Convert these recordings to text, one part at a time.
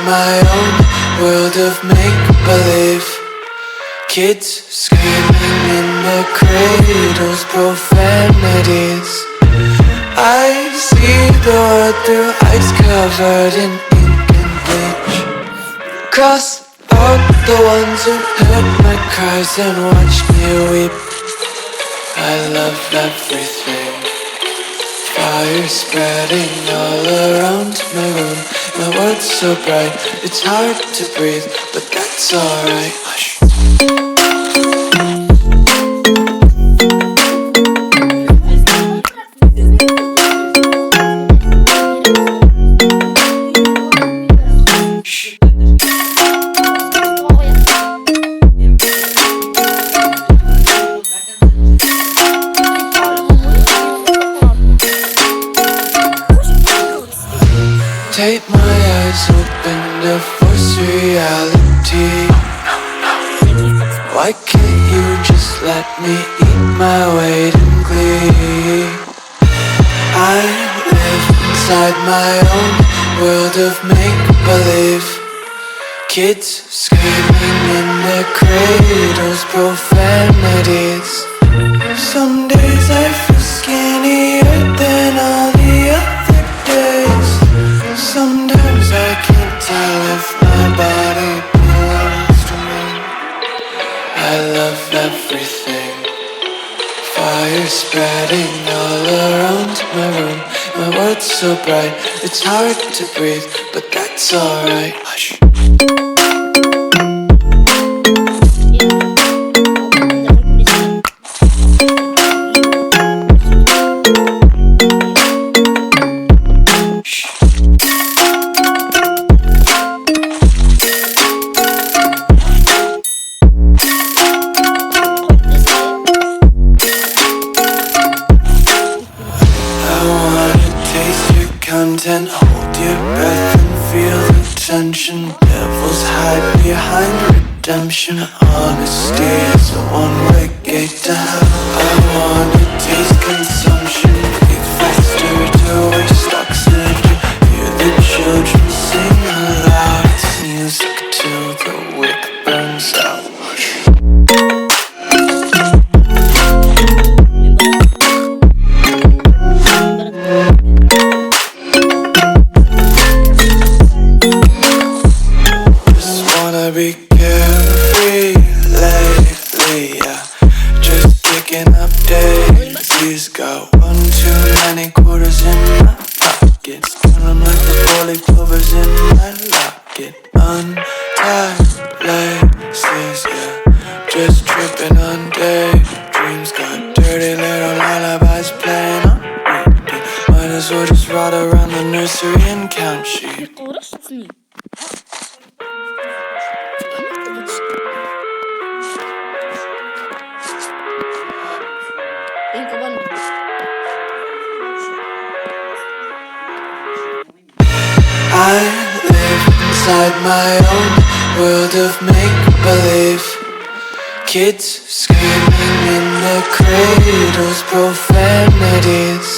my own world of make-believe. Kids screaming in their cradles, profanities. I see the world through ice covered in ink and bleach. Cross out the ones who heard my cries and watched me weep. I love everything. Fire spreading all around my room. My world's so bright, it's hard to breathe, but that's alright. Hush. Take my eyes open to force reality. Why can't you just let me eat my weight in glee? I live inside my own world of make-believe. Kids screaming in their cradles, profanities. Some days I feel skinnier than all the other days. Sometimes I can't tell if my body belongs to me. I love everything. Fire spreading all around my room. My world's so bright, it's hard to breathe, but that's alright. Hush. Content, hold your breath and feel the tension. Devils hide behind redemption. Honesty is a one-way gate to hell. I wanna taste consumption. Breathe faster to waste oxygen. Hear the children sing aloud. It's music till the wick burns out. Be carefree lately, yeah. Just picking up daisies. Got one too many quarters in my pockets. Count 'em like the four-leaf clovers in my locket. Untied laces, yeah. Just tripping on daydreams. Got dirty little lullabies playing on repeat. Might as well just ride around the nursery and count sheep. I live inside my own world of make-believe. Kids screaming in their cradles, profanities.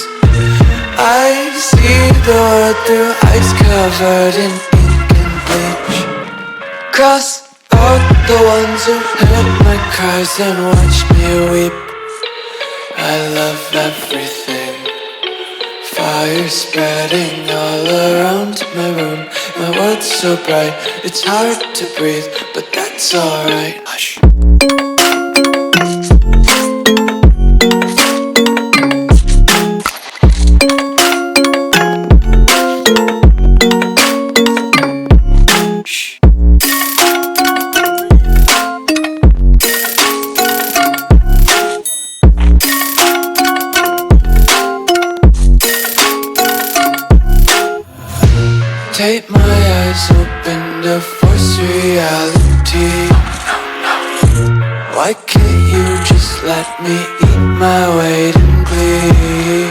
I see the world through ice covered in ink and bleach. Cross out the ones who heard my cries and watched me weep. I love everything. Fire spreading all around my room. My world's so bright, it's hard to breathe, but that's alright. Hush. Take my eyes open to force reality. Why can't you just let me eat my weight in glee?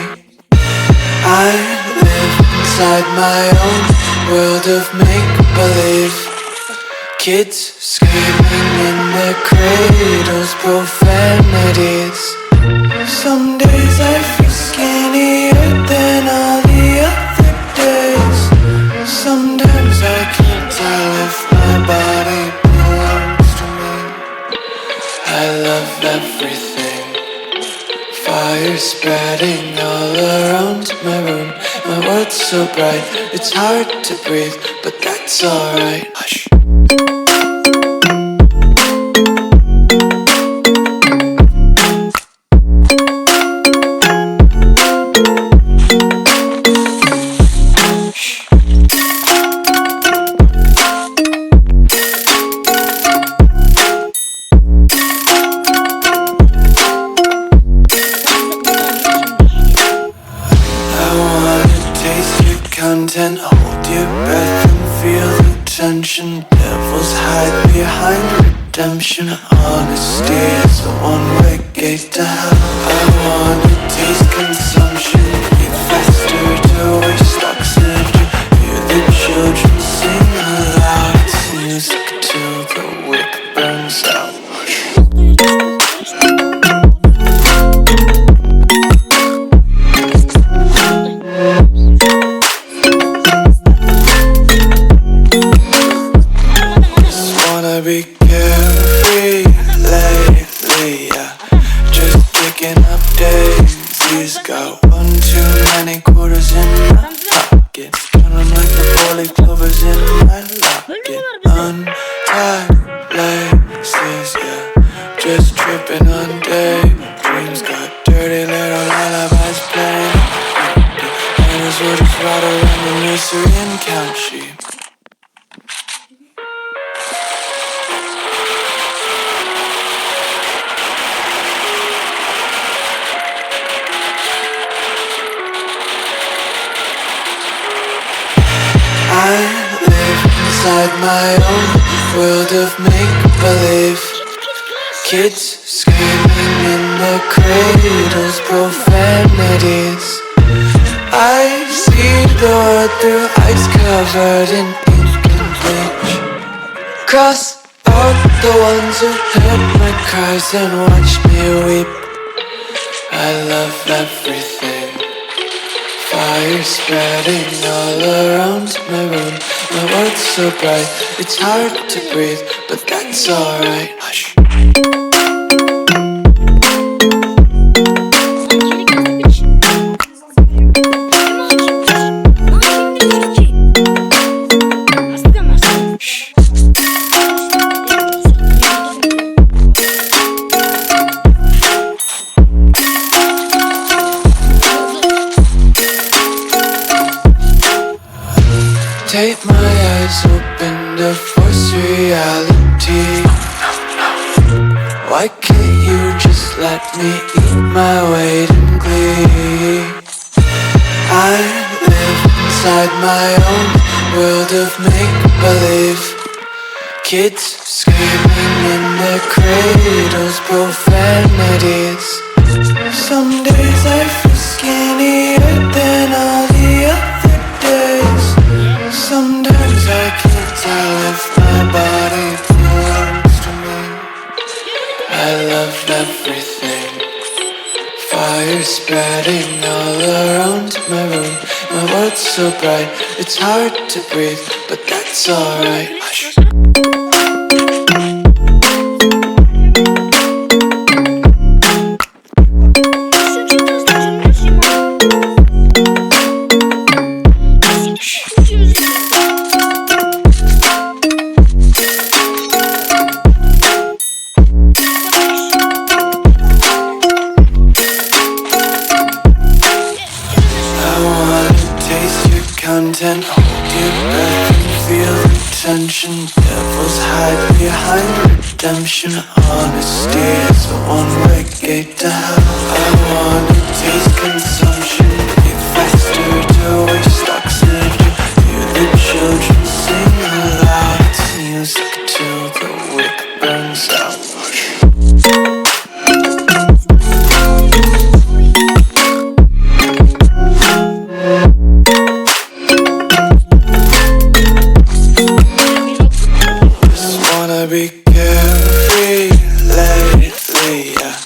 I live inside my own world of make-believe. Kids screaming in their cradles, profanities. Some days I feel skinnier than all the other days. Sometimes I can't tell everything. Fire spreading all around my room. My world's so bright, it's hard to breathe, but that's alright. Hush. Content, hold your breath and feel the tension. Devils hide behind redemption. Honesty is a one-way gate to hell. I wanna taste consumption. Eat faster to waste oxygen. Hear the children sing aloud. It's music till the wick burns out. Be carefree lately, yeah. Just picking up daisies. Got one too many quarters in my pocket. Counting like the four-leaf clovers in my locket. Untied laces, yeah. Just tripping on daydreams. Got dirty little lullabies playing. Might as well just ride around the nursery and count sheep. I live inside my own world of make-believe. Kids screaming in their cradles, profanities. I see the world through ice covered in ink and bleach. Cross out the ones who heard my cries and watched me weep. I love everything. Fire spreading all around my room. My world's so bright, it's hard to breathe, but that's alright. Hush. Take my eyes open to force reality. Why can't you just let me eat my weight in glee? I live inside my own world of make-believe. Kids screaming in their cradles, profanities. Some days I feel skinnier than all the other days. Sometimes I can't tell if my body belongs to me. I love everything. Fire spreading all around my room. My world's so bright, it's hard to breathe, but that's alright. Hush. Content, hold your breath and feel the tension. Devils hide behind redemption. Honesty is a one-way gate to hell. I wanna taste consumption. Eat faster to waste oxygen. Hear the children sing aloud. It's music till the wick burns out. Be carefree lately, yeah.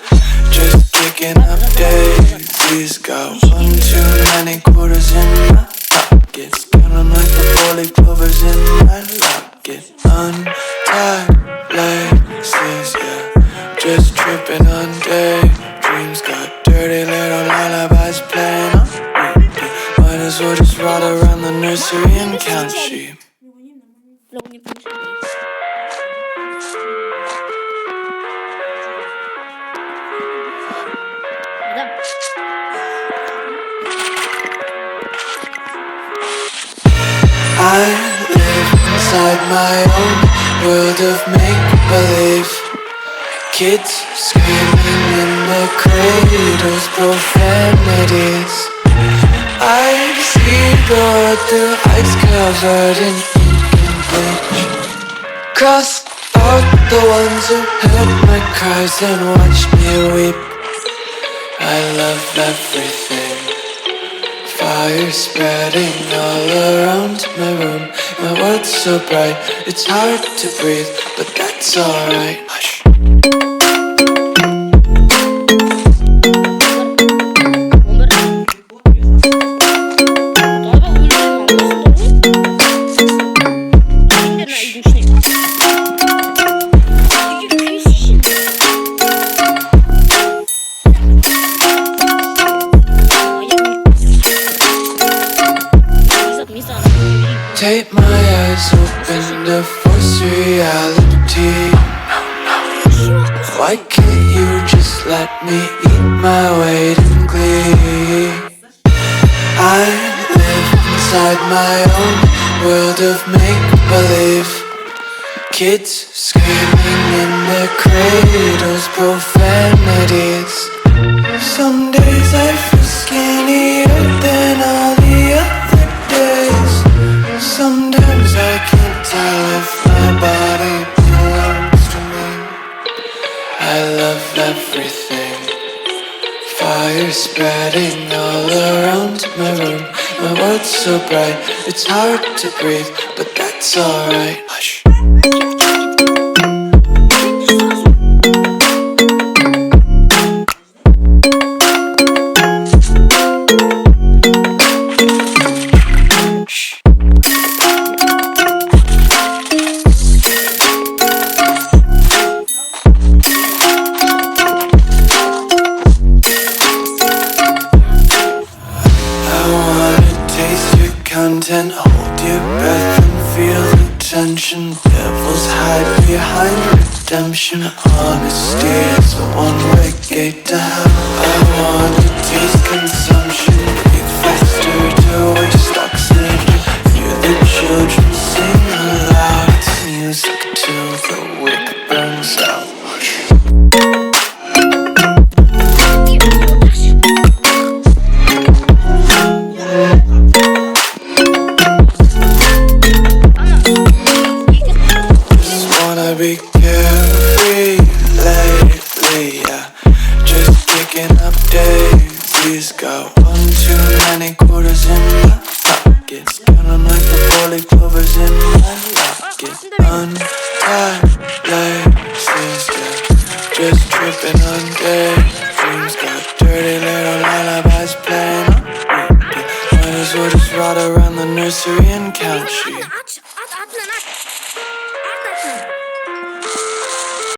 Just picking up daisies. Got one too many quarters in my pockets. Counting like the four-leaf clovers in my locket. Vlog не пишет. I live inside my own world of make-believe. Kids screaming in the cradles, profanities. I see the world through ice covered in ink and bleach. Cross out the ones who heard my cries and watched me weep. I love everything. Fire spreading all around my room. My world's so bright, it's hard to breathe, but that's alright. Hush. Take my eyes open to force reality. Why can't you just let me eat my weight in glee? I live inside my own world of make-believe. Kids screaming in their cradles, profanities. Some days I feel skinnier than all the other days. Sometimes I can't tell if my body belongs to me. I love everything. Fire spreading all around my room. My world's so bright, it's hard to breathe, but that's alright. Hush. Content, hold your breath and feel the tension. Devils hide behind redemption. Honesty is a one-way gate to hell. I wanna taste consumption. Breathe faster to waste oxygen. Hear the children sing aloud. It's music till the wick burns out. Be carefree lately, yeah. Just picking up daisies. Got one too many quarters in my pockets. Counting like the 4-leaf clovers in my locket. Untied laces, yeah. Just tripping on daydreams. Got dirty little lullabies playing on repeat. Might as well just ride around the nursery and count sheep.